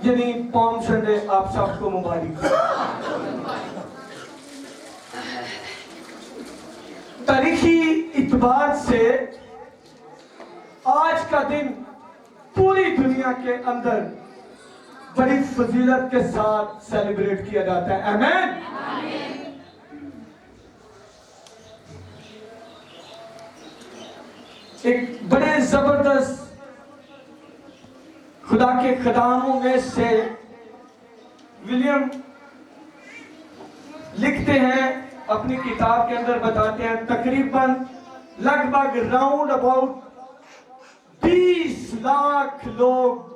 یعنی palm Sunday آپ سب کو مبارک ہو۔ تاریخی اعتبار سے آج کا دن پوری دنیا کے اندر بڑی فضیلت کے ساتھ سیلیبریٹ کیا جاتا ہے۔ آمین۔ ایک بڑے زبردست خدا کے خداموں میں سے ولیم لکھتے ہیں، اپنی کتاب کے اندر بتاتے ہیں، تقریباً لگ بھگ راؤنڈ اباؤٹ 20 لاکھ لوگ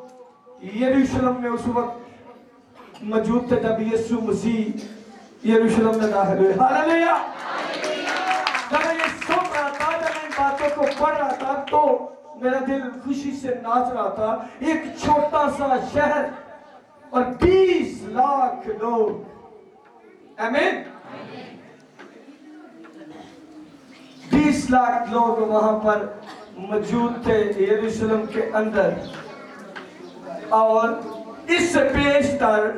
یروشلم میں اس وقت موجود تھے جب یسوع مسیح یروشلم میں داخل ہوئے۔ ہاللیلویہ۔ جب میں یہ سن رہا تھا، جب میں ان باتوں کو پڑھ رہا تھا تو میرا دل خوشی سے ناچ رہا تھا۔ ایک چھوٹا سا شہر اور 20 لاکھ لوگ، آمین، 20 لاکھ لوگ وہاں پر موجود تھے یروشلم کے اندر۔ اور اس سے پیشتر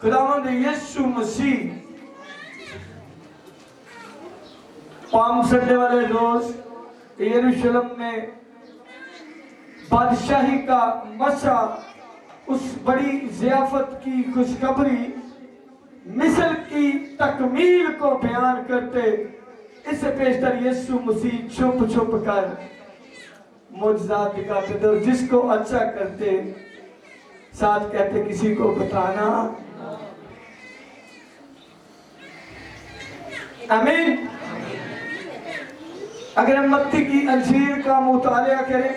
خداوند یسوع مسیح پالم سنڈے والے روز یروشلم میں بادشاہی کا مسا، اس بڑی ضیافت کی خوشخبری، مثل کی تکمیل کو بیان کرتے، اس سے پیشتر یسوع مسیح چھپ چھپ کر معجزات دکھاتے تھے، اور جس کو اچھا کرتے ساتھ کہتے کسی کو بتانا۔ آمین۔ اگر ہم متی کی انجیل کا مطالعہ کریں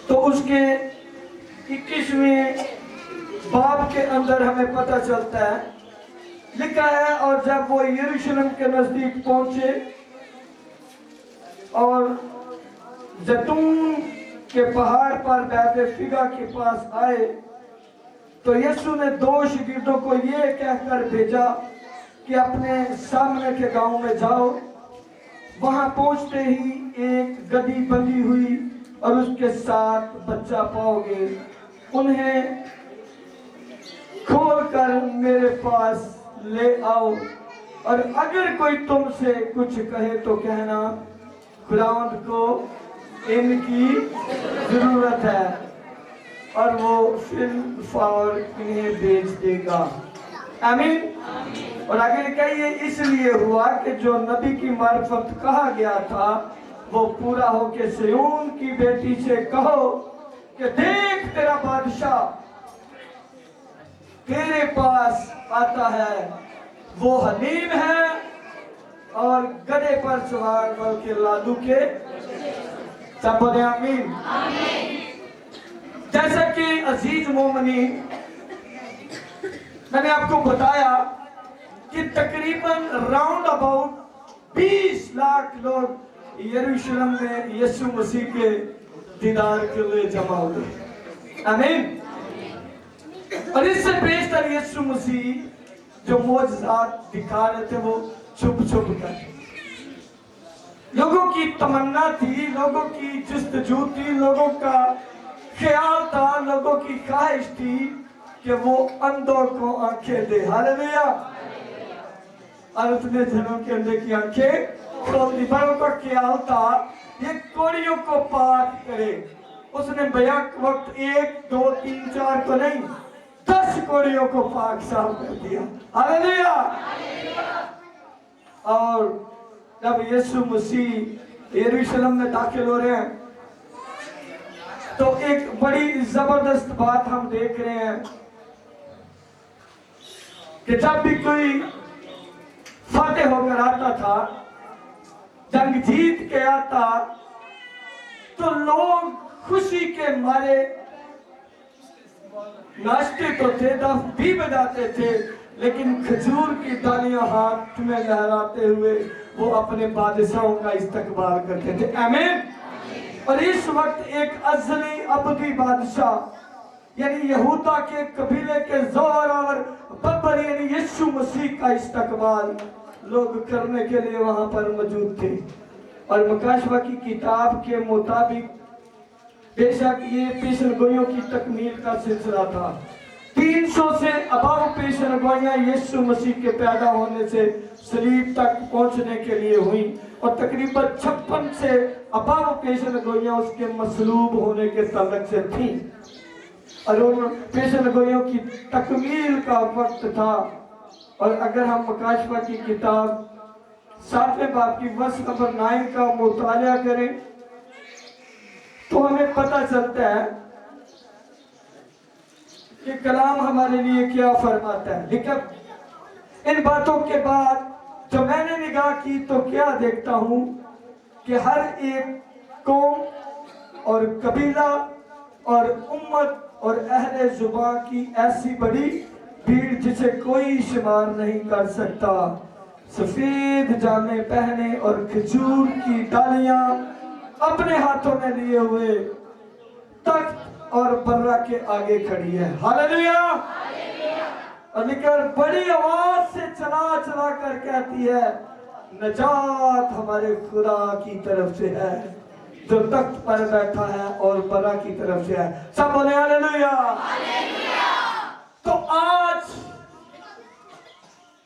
تو اس کے 21ویں باب کے اندر ہمیں پتہ چلتا ہے، لکھا ہے، اور جب وہ یروشلم کے نزدیک پہنچے اور زیتون کے پہاڑ پر بیت فگہ کے پاس آئے تو یسوع نے 2 شاگردوں کو یہ کہہ کر بھیجا کہ اپنے سامنے کے گاؤں میں جاؤ، وہاں پہنچتے ہی ایک گدی بندھی ہوئی اور اس کے ساتھ بچہ پاؤ گے، انہیں کھول کر میرے پاس لے آؤ، اور اگر کوئی تم سے کچھ کہے تو کہنا خداوند کو ان کی ضرورت ہے اور وہ فی الفور انہیں بھیج دے گا۔ آمین۔ اور آگے لکھا ہے، یہ اس لیے ہوا کہ جو نبی کی معرفت کہا گیا تھا وہ پورا ہو کے سیون کی بیٹی سے کہو کہ دیکھ تیرا بادشاہ تیرے پاس آتا ہے، وہ حلیم ہے اور گدھے پر سوار بلکہ لادو کے۔ سب بولے آمین۔ جیسا کہ عزیز مومنین میں نے آپ کو بتایا کہ تقریباً راؤنڈ اباؤٹ 20 لاکھ لوگ یروشلم میں یسوع مسیح کے دیدار کے لیے جمع ہوئے۔ آمین۔ اور اس سے بیشتر یسوع مسیح جو معجزات دکھا رہے تھے وہ چھپ چھپ کر، لوگوں کی تمنا تھی، لوگوں کی جستجو تھی، لوگوں کا خیال تھا، لوگوں کی خواہش تھی کہ وہ اندھوں کو آنکھیں دے۔ ہاللیلویہ۔ اور اتنے جنوں کے اندر کی آنکھیں کھول دی۔ بڑوں کا خیال تھا یہ کوڑیوں کو پاک کرے۔ اس نے بیک وقت 1 2 3 4 کو نہیں، 10 کوڑیوں کو پاک صاف کر دیا۔ ہاللیلویہ۔ اور جب یسوع مسیح یروشلم میں داخل ہو رہے ہیں تو ایک بڑی زبردست بات ہم دیکھ رہے ہیں کہ جب بھی کوئی فاتح ہو کر آتا تھا، جنگ جیت کے آتا تو لوگ خوشی کے مارے ناچتے تو تھے، دف بھی بجاتے تھے، لیکن کھجور کی ڈالیاں ہاتھ میں لہراتے ہوئے وہ اپنے بادشاہوں کا استقبال کرتے تھے۔ آمین۔ اور اس وقت ایک ازلی ابدی بادشاہ یعنی یہودا کے قبیلے کے زوراور ببر یعنی یسوع مسیح کا استقبال لوگ کرنے کے لیے وہاں پر موجود تھے۔ اور مکاشفہ کی کتاب کے مطابق بے شک یہ پیشن گوئیوں کی تکمیل کا سلسلہ تھا۔ 300 سے اباؤ پیشن گوئیاں یسوع مسیح کے پیدا ہونے سے صلیب تک پہنچنے کے لیے ہوئیں، اور تقریباً 56 سے اباؤ پیشن گوئیاں اس کے مصلوب ہونے کے تعلق سے تھیں، اور ان پیشن گوئیوں کی تکمیل کا وقت تھا۔ اور اگر ہم مکاشفہ کی کتاب 7ویں باب کی ورس نمبر 9 کا مطالعہ کریں تو ہمیں پتہ چلتا ہے کہ کلام ہمارے لیے کیا فرماتا ہے۔ لیکن ان باتوں کے بعد جو میں نے نگاہ کی تو کیا دیکھتا ہوں کہ ہر ایک قوم اور قبیلہ اور امت اور اہل زبان کی ایسی بڑی بھیڑ جسے کوئی شمار نہیں کر سکتا، سفید جامے پہنے اور کھجور کی ڈالیاں اپنے ہاتھوں میں لیے ہوئے تخت اور برہ کے آگے کھڑی ہے۔ ہاللیلویا! اور لکھر بڑی آواز سے چلا چلا کر کہتی ہے، نجات ہمارے خدا کی طرف سے ہے جو تخت پر بیٹھا ہے اور برہ کی طرف سے ہے۔ سب بولے ہاللیلویا! تو آج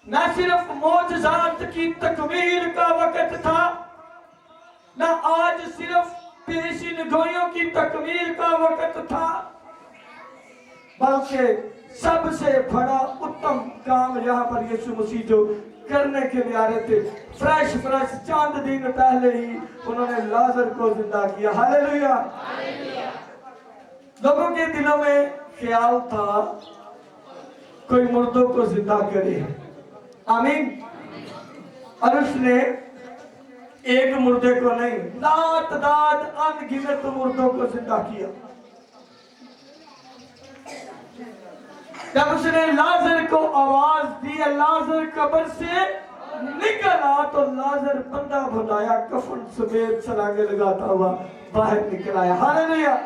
نہ صرف معجزات کی تکمیل کا وقت تھا، نہ آج صرف پیشن گوئیوں کی تکمیل کا وقت تھا، بلکہ سب سے بڑا اتم کام یہاں پر یسوع مسیح جو کرنے کے لیے آ رہے تھے، فریش چاند دن پہلے ہی انہوں نے لازر کو زندہ کیا۔ ہاللیلویا! لوگوں کے دلوں میں خیال تھا کوئی مردوں کو زندہ کرے، آمین۔ اور اس نے ایک مردے کو نہیں، لاتعداد ان گنت مردوں کو زندہ کیا۔ جب اس نے لازر کو آواز دی، لازر قبر سے نکلا، تو لازر بندہ بھلایا کفن سمیت چھلانگے لگاتا ہوا باہر نکل آیا۔ ہاللیلویا!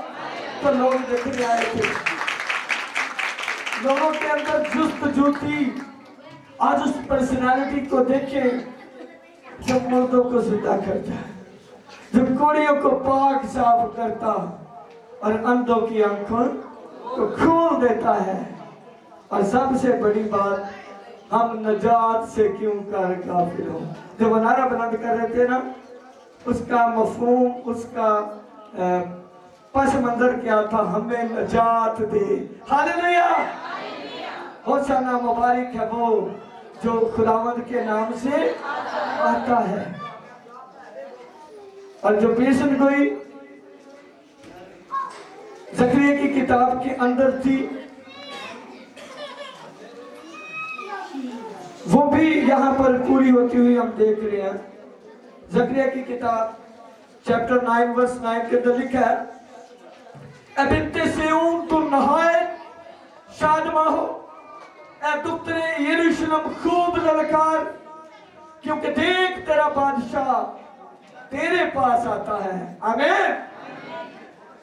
تو لوگ دیکھنے آئے تھے، لوگوں کے اندر جستجو تھی۔ آج اس پرسنالٹی کو دیکھیں جو مردوں کو زندہ کرتا ہے، جو کوڑیوں کو پاک صاف کرتا اور اندھوں کی آنکھوں کو کھول دیتا ہے۔ اور سب سے بڑی بات، ہم نجات سے کیوں کر غافل ہوں۔ جو وہ نعرہ بلند کر رہے تھے نا، اس کا مفہوم، اس کا پس منظر کیا تھا؟ ہمیں نجات دے۔ ہاللیلویا! ہوسنا مبارک ہے وہ جو خداوند کے نام سے آتا ہے۔ اور جو پیشن گوئی زکریا کی کتاب کے اندر تھی، وہ بھی یہاں پر پوری ہوتی ہوئی ہم دیکھ رہے ہیں۔ زکریا کی کتاب چیپٹر 9 ورس 9 کے اندر لکھا ہے، اے بنت صیون تو نہایت شادماں ہو، اے دختر یروشلم خوب للکار، کیونکہ دیکھ تیرا بادشاہ تیرے پاس آتا ہے۔ آمین!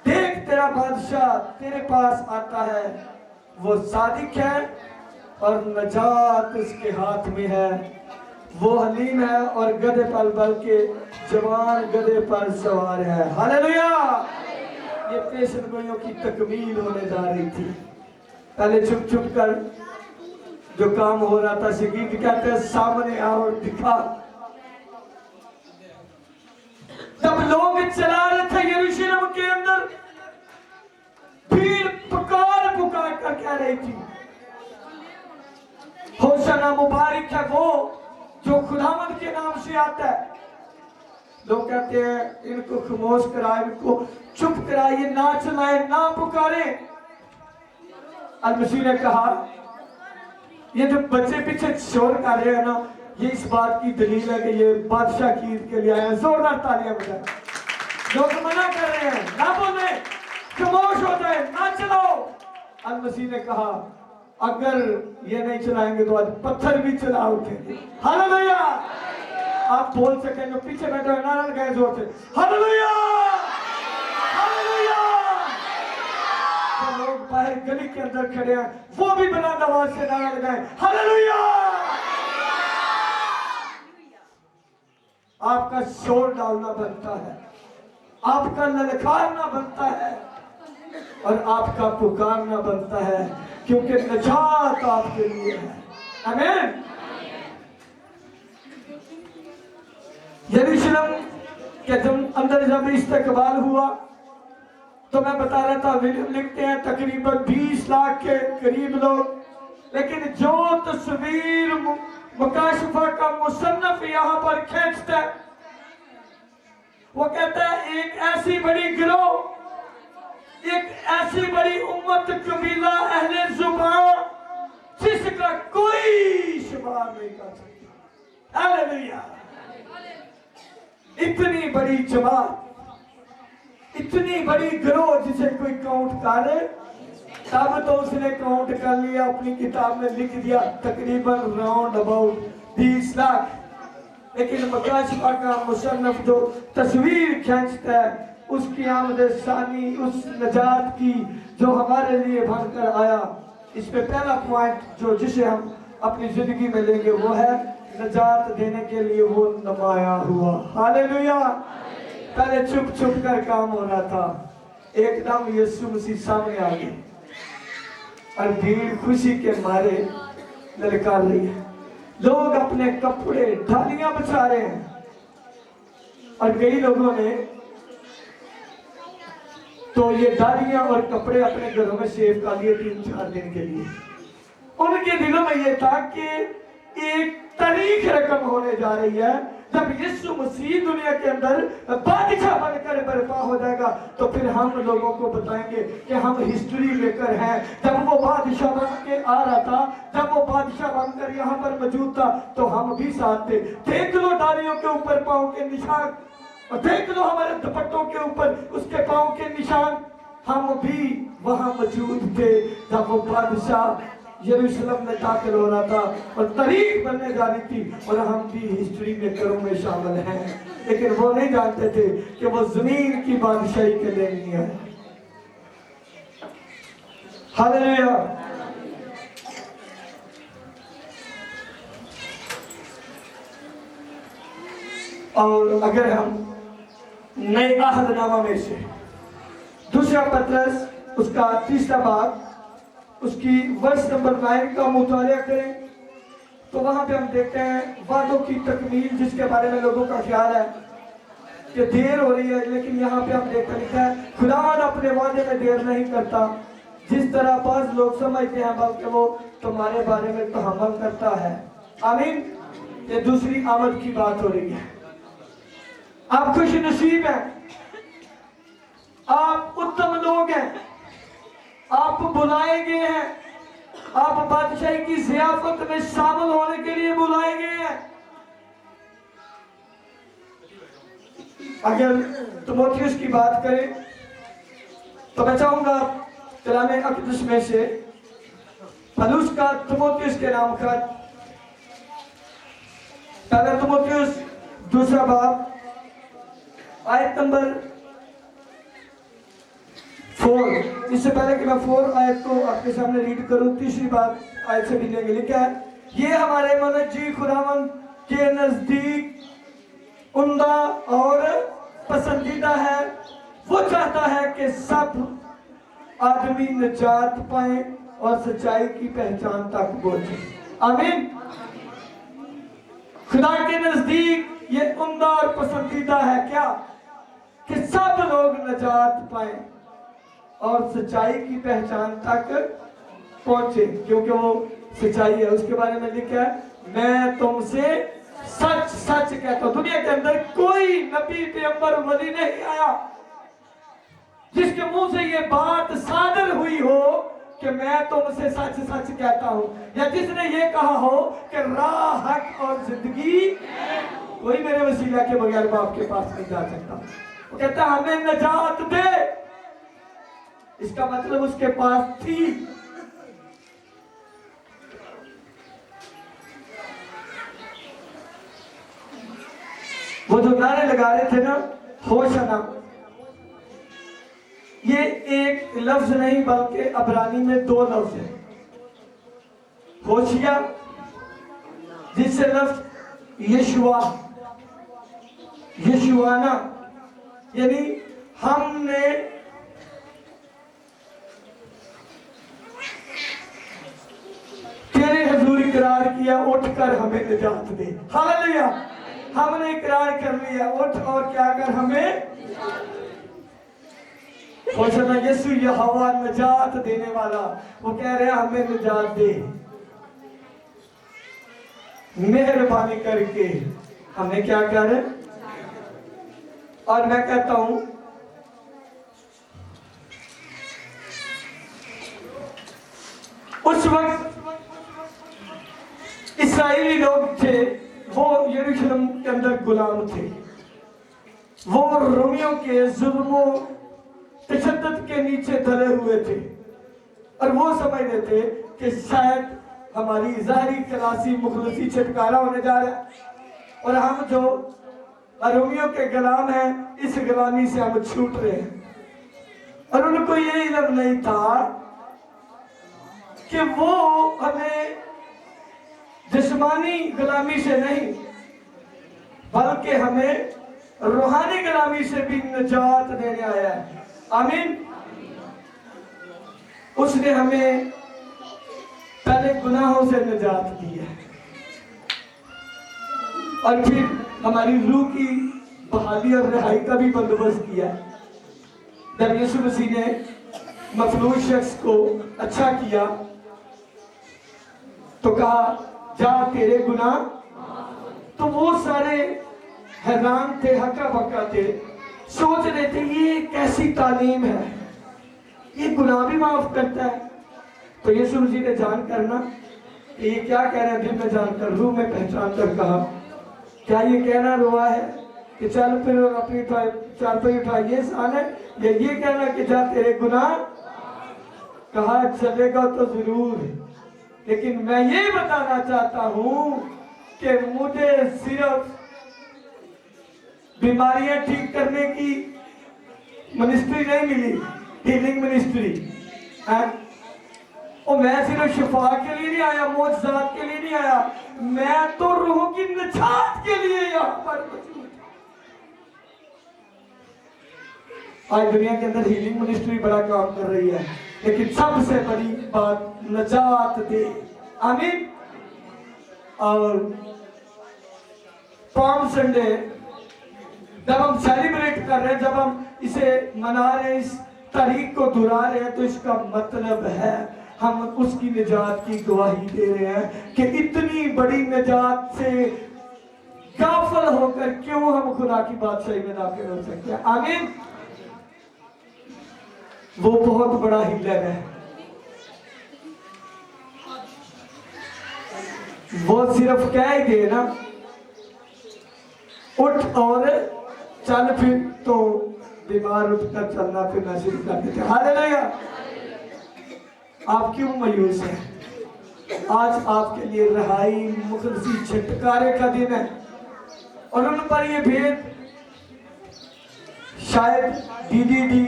دیکھ تیرا بادشاہ تیرے پاس آتا ہے، وہ صادق ہے اور نجات اس کے ہاتھ میں ہے، وہ حلیم ہے اور گدھے پر بلکہ جوان گدھے پر سوار ہے۔ ہاللیلویا! یہ پیشن گوئیوں کی تکمیل ہونے جا رہی تھی۔ پہلے چھپ چھپ کر جو کام ہو رہا تھا، شگیت کہتے ہیں سامنے آ اور دکھا۔ جب لوگ چلا رہے تھے یروشلم کے اندر، بھیڑ پکار کر کہہ رہی تھی، ہوسنا مبارک ہے وہ جو خداوند کے نام سے آتا ہے۔ لوگ کہتے ہیں ان کو خاموش کرائے، ان کو چپ کرائے، نہ چلائے، نہ پکارے۔ المسیح نے کہا، یہ جو بچے پیچھے شور کر رہے ہیں نا، یہ اس بات کی دلیل ہے کہ یہ بادشاہ کی عید کے لیے آئے ہیں۔ زوردار تالیاں بجائیں۔ لوگ منع کر رہے ہیں، نہ بولیں، خاموش ہو جائے، نہ چلاؤ۔ المسیح نے کہا، اگر یہ نہیں چلائیں گے تو آج پتھر بھی چلا اٹھیں گے۔ ہاللیلویا! آپ بول سکیں جو پیچھے بیٹھے ہوئے نعرہ لگائیں زور سے، ہاللیلویا! ہاللیلویا! تو لوگ باہر گلی کے اندر کھڑے ہیں، وہ بھی بلند آواز سے نعرہ لگائیں، ہاللیلویا! آپ کا شور ڈالنا بنتا ہے، آپ کا للکارنا بنتا ہے، اور آپ کا پکارنا بنتا ہے، کیونکہ نجات آپ کے لیے ہے۔ آمین۔ یروشلم کے اندر جب استقبال ہوا تو میں بتا رہا تھا، لکھتے ہیں تقریباً 20 لاکھ کے قریب لوگ، لیکن جو تصویر مکاشفہ کا مصنف یہاں پر کھینچتا ہے وہ کہتا ہے ایک ایسی بڑی گروہ، ایک ایسی بڑی امت، قبیلہ، اہل زبان جس کا کوئی شمار نہیں کر سکتا۔ ہاللیلویہ۔ اتنی بڑی جماعت، اتنی بڑی گروہ جسے کوئی کاؤنٹ کرے، تب تو اس نے کاؤنٹ کر لیا، اپنی کتاب میں لکھ دیا تقریباً راؤنڈ اباؤٹ 20 لاکھ۔ لیکن مکاشفہ کا مصنف جو تصویر کھینچتا ہے اس کی آمد ثانی، اس نجات کی جو ہمارے لیے بن کر آیا، اس پہ پہلا پوائنٹ جسے ہم اپنی زندگی میں لیں گے وہ ہے نجات دینے کے لیے وہ نمایاں ہوا۔ ہاللیلویہ۔ پہلے چھپ چھپ کر کام ہو رہا تھا، ایک دم یسوع مسیح سامنے آ گئے اور بھیڑ خوشی کے مارے للکار رہی ہے، لوگ اپنے کپڑے ڈالیاں بچھا رہے ہیں، اور کئی لوگوں نے تو یہ ڈالیاں اور کپڑے اپنے گھروں میں سیو کر لیے 3-4 دن کے لیے۔ ان کے دلوں میں یہ تھا کہ ایک تاریخ رقم ہونے جا رہی ہے، جب یسوع مسیح دنیا کے اندر بادشاہ بن کر برپا ہو جائے گا تو پھر ہم لوگوں کو بتائیں گے کہ ہم ہسٹری لے کر ہیں۔ جب وہ بادشاہ بن کے آ رہا تھا، جب وہ بادشاہ بن کر یہاں پر موجود تھا تو ہم بھی ساتھ تھے۔ دیکھ لو ڈالیوں کے اوپر پاؤں کے نشان، اور دیکھ لو ہمارے دوپٹوں کے اوپر اس کے پاؤں کے نشان، ہم بھی وہاں موجود تھے جب وہ بادشاہ یروشلم میں داخل ہو رہا تھا اور تاریخ بننے جا رہی تھی، اور ہم بھی ہسٹری میں کروں میں شامل ہیں، لیکن وہ نہیں جانتے تھے کہ وہ زمین کی بادشاہی کے لیے نہیں ہے۔ ہاللیلویہ۔ اور اگر ہم نئے عہد نامہ میں سے دوسرا پترس اس کا 3 باب اس کی ورس نمبر 9 کا مطالعہ کریں تو وہاں پہ ہم دیکھتے ہیں وعدوں کی تکمیل، جس کے بارے میں لوگوں کا خیال ہے کہ دیر ہو رہی ہے، لیکن یہاں پہ ہم دیکھتے لکھا ہے خداوند اپنے وعدے میں دیر نہیں کرتا جس طرح بعض لوگ سمجھتے ہیں، بلکہ وہ تمہارے بارے میں تحمل کرتا ہے۔ آمین۔ یہ دوسری آمد کی بات ہو رہی ہے۔ آپ خوش نصیب ہیں، آپ اتم لوگ ہیں، آپ بلائے گئے ہیں، آپ بادشاہی کی ضیافت میں شامل ہونے کے لیے بلائے گئے ہیں۔ اگر تیموتھیوس کی بات کریں تو میں چاہوں گا کلام اقدس میں سے پولس کا تیموتھیوس کے نام خط، پہلا تیموتھیوس 2 باب آیت نمبر 4۔ اس سے پہلے کہ میں 4 آیت کو آپ کے سامنے ریڈ کروں، تیسری بات آیت سے بھی لیں گے۔ لکھا ہے یہ ہمارے منجی خداوند کے نزدیک عمدہ اور پسندیدہ ہے، وہ چاہتا ہے کہ سب آدمی نجات پائیں اور سچائی کی پہچان تک پہنچیں۔ آمین۔ خدا کے نزدیک یہ عمدہ اور پسندیدہ ہے کیا؟ کہ سب لوگ نجات پائیں اور سچائی کی پہچان تک پہنچے، کیونکہ وہ سچائی ہے۔ اس کے بارے میں لکھا ہے میں تم سے سچ سچ کہتا ہوں، دنیا کے اندر کوئی نبی پیغمبر ولی نہیں آیا جس کے منہ سے یہ بات صادر ہوئی ہو کہ میں تم سے سچ سچ کہتا ہوں، یا جس نے یہ کہا ہو کہ راہ، حق اور زندگی کوئی میرے وسیلہ کے بغیر باپ کے پاس نہیں جا سکتا۔ وہ کہتا ہے ہمیں نجات دے، اس کا مطلب اس کے پاس تھی۔ وہ جو نعرے لگا رہے تھے نا، ہوشنا، یہ ایک لفظ نہیں بلکہ عبرانی میں 2 لفظ ہیں۔ ہوشیا جس سے لفظ یشوا، یشوانا، یعنی ہم نے ہے اٹھ کر ہمیں نجات دے. ہاللویا. ہم نے اقرار کر لیا, اٹھ اور کیا کر ہمیں. خوشنا یسوع یہوہ نجات دینے والا, وہ کہہ رہے ہیں ہمیں نجات دے, مہربانی کر کے ہمیں کیا کر. اور میں کہتا ہوں اس وقت اسرائیلی لوگ تھے, وہ یروشلم کے اندر غلام تھے, وہ رومیوں کے ظلم و تشدد کے نیچے دلے ہوئے تھے, اور وہ سمجھتے تھے کہ شاید ہماری ظاہری خلاصی مخلصی چھٹکارا ہونے جا رہا ہے, اور ہم جو رومیوں کے غلام ہیں اس غلامی سے ہم چھوٹ رہے ہیں. اور ان کو یہ علم نہیں تھا کہ وہ ہمیں جسمانی غلامی سے نہیں بلکہ ہمیں روحانی غلامی سے بھی نجات دینے آیا ہے. آمین. اس نے ہمیں پہلے گناہوں سے نجات دی ہے, اور پھر ہماری روح کی بحالی اور رہائی کا بھی بندوبست کیا ہے. جب یسوع مسیح نے مفلوج شخص کو اچھا کیا تو کہا جا تیرے گناہ, تو وہ سارے حیران تھے, ہکا بکا تھے, سوچ رہے تھے یہ کیسی تعلیم ہے, یہ گناہ بھی معاف کرتا ہے. تو یسوع مسیح نے جان کرنا کہ یہ کیا کہہ رہے ہیں, دل میں جان کر روح میں پہچان کر کہا کیا یہ کہنا روا ہے کہ چل پھر اپنی چارپائی اٹھا, یہ سال ہے, یا یہ کہنا کہ جا تیرے گناہ. کہا چلے گا تو ضرور, لیکن میں یہ بتانا چاہتا ہوں کہ مجھے صرف بیماریاں ٹھیک کرنے کی منسٹری نہیں ملی, ہیلنگ منسٹری, اور میں صرف شفا کے لیے نہیں آیا, معجزات کے لیے نہیں آیا, میں تو روح کی نجات کے لیے یہاں پر موجود. آج دنیا کے اندر ہیلنگ منسٹری بڑا کام کر رہی ہے, لیکن سب سے بڑی بات نجات دے. آمین. اور پام سنڈے جب ہم سیلیبریٹ کر رہے ہیں, جب ہم اسے منا رہے ہیں, اس تاریخ کو دہرا رہے ہیں, تو اس کا مطلب ہے ہم اس کی نجات کی گواہی دے رہے ہیں کہ اتنی بڑی نجات سے غافل ہو کر کیوں ہم خدا کی بادشاہی میں داخل ہو سکتے ہیں. آمین. وہ بہت بڑا ہیلر ہے, وہ صرف کہہ ہی دے نا اٹھ اور چل, پھر تو بیمار اٹھ کر چلنا پھرنا شروع کر دیتے. ہاللیلویا. آپ کیوں مایوس ہیں؟ آج آپ کے لیے رہائی مخلصی چھٹکارے کا دن ہے, اور ان پر یہ بھید شاید D D D,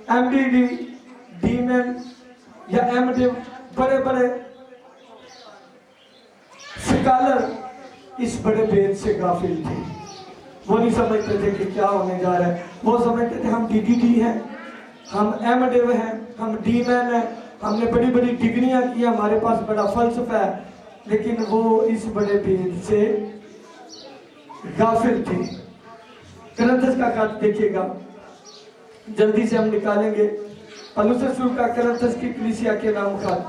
M D D, ڈیمن یا ایم ڈی, بڑے بڑے سکالر اس بڑے بھید سے غافل تھے. وہ نہیں سمجھتے تھے کہ کیا ہونے جا رہا ہے. وہ سمجھتے تھے ہم ڈی ڈی ڈی ہیں, ہم ایم ڈی ہیں, ہم ڈیمن ہیں, ہم نے بڑی بڑی ڈگریاں کی, ہمارے پاس بڑا فلسفہ ہے, لیکن وہ اس بڑے بھید سے غافل تھے. کرنتھس کا خط دیکھیے گا, جلدی سے ہم نکالیں گے. پولس رسول کا کرنتھس کی کلیسیا کے نام خط,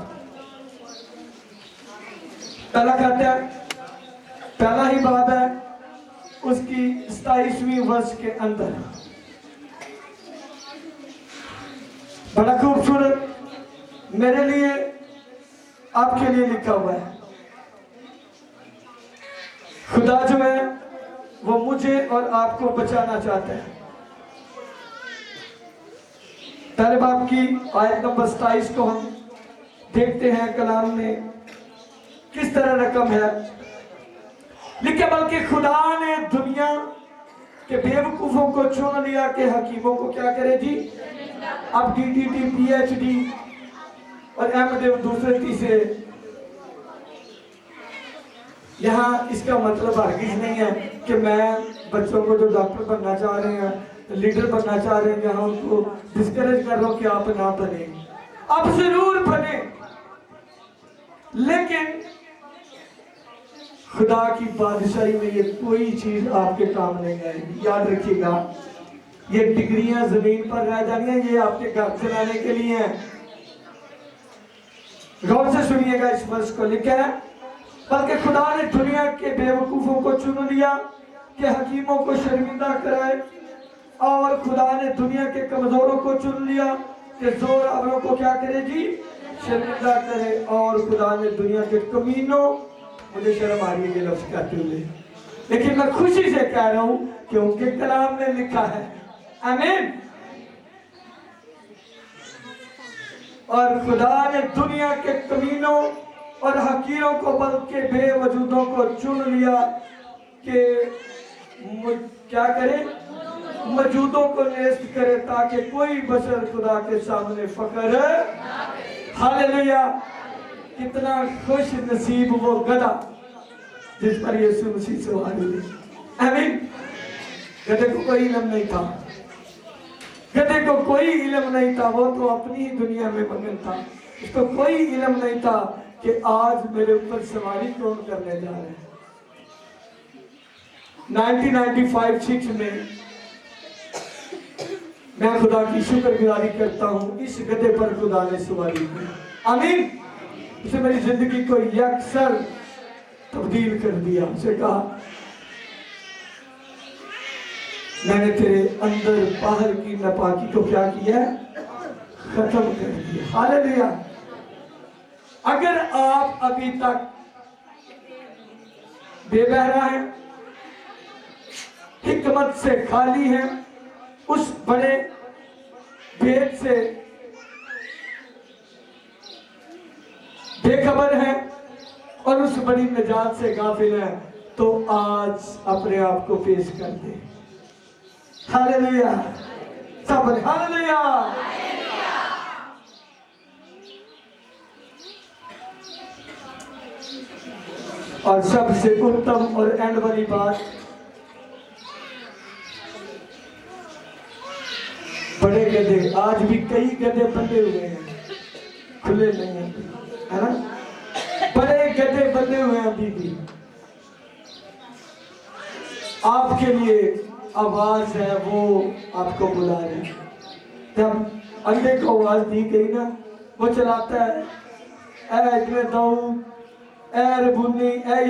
پہلا خط ہے, پہلا ہی باب ہے, اس کی 27ویں ورس کے اندر. بڑا خوبصورت میرے لیے آپ کے لیے لکھا ہوا ہے. خدا جو ہے وہ مجھے اور آپ کو بچانا چاہتا ہے. پہلے باب کی آیت نمبر 27 کو ہم دیکھتے ہیں کلام میں کس طرح رقم ہے. لکھے بلکہ خدا نے دنیا کے بیوقوفوں کو چن لیا کہ حکیموں کو کیا کرے جی. اب D D T, P H D اور ایم ڈی دوسرے تیسرے, یہاں اس کا مطلب ہرگز نہیں ہے کہ میں بچوں کو جو ڈاکٹر بننا چاہ رہے ہیں, لیڈر بننا چاہ رہے ہیں, یہاں ان کو ڈسکریج کر رہا ہوں کہ آپ نہ بنیں. آپ ضرور بنیں, لیکن خدا کی بادشاہی میں یہ کوئی چیز آپ کے کام نہیں آئے گی. یاد رکھیے گا یہ ڈگریاں زمین پر رہ جانی ہیں, یہ آپ کے گھر چلانے کے لیے ہیں. غور سے سنیے گا اس ورس کو. لکھا ہے بلکہ خدا نے دنیا کے بے وقوفوں کو چن لیا کہ حکیموں کو شرمندہ کرائے, اور خدا نے دنیا کے کمزوروں کو چن لیا کہ زور آوروں کو کیا کرے جی, شرمندہ کرے. اور خدا نے دنیا کے کمینوں, مجھے شرم آ رہی ہے یہ لفظ کہتے ہوئے, لیکن میں خوشی سے کہہ رہا ہوں کہ ان کے کلام میں لکھا ہے, آمین. اور خدا نے دنیا کے کمینوں اور حقیروں کو بلکہ بے وجودوں کو چن لیا کہ کیا کرے, موجودوں کو نیست کرے, تاکہ کوئی بشر خدا کے سامنے فخر. ہاللیلویا. کتنا خوش نصیب وہ گدھا جس پر یسوع مسیح سوار ہوئے. آمین. گدھے کو کوئی علم نہیں تھا, گدھے کو کوئی علم نہیں تھا, وہ تو اپنی ہی دنیا میں مگن تھا. اس کو کوئی علم نہیں تھا کہ آج میرے اوپر سواری کون کرنے جا رہے ہیں. 1995-6 میں میں خدا کی شکر گزاری کرتا ہوں, اس گدھے پر خدا نے سواری کی. آمین. اسے میری زندگی کو یکسر تبدیل کر دیا. اسے کہا میں نے تیرے اندر باہر کی ناپاکی کو کیا کیا ہے, ختم کر دیا. ہاللیلویا. اگر آپ ابھی تک بے بہرا ہیں, حکمت سے خالی ہیں, اس بڑے بھید سے بے خبر ہیں, اور اس بڑی نجات سے غافل ہیں, تو آج اپنے آپ کو پیش کر دیں. ہاللیلویا. سب ہاللیلویا. اور سب سے اتم اور اینڈ والی بات, بڑے گدھے, آج بھی کئی گدھے بندے ہوئے ہیں, کھلے نہیں ہیں, ہے نا. بڑے گدھے بندے ہوئے ہیں ابھی بھی. آپ کے لیے آواز ہے, وہ آپ کو بلا رہے ہیں. جب انڈے کو آواز دی گئی نا, وہ چلاتا ہے, اے ابن داؤد, اے ربونی, اے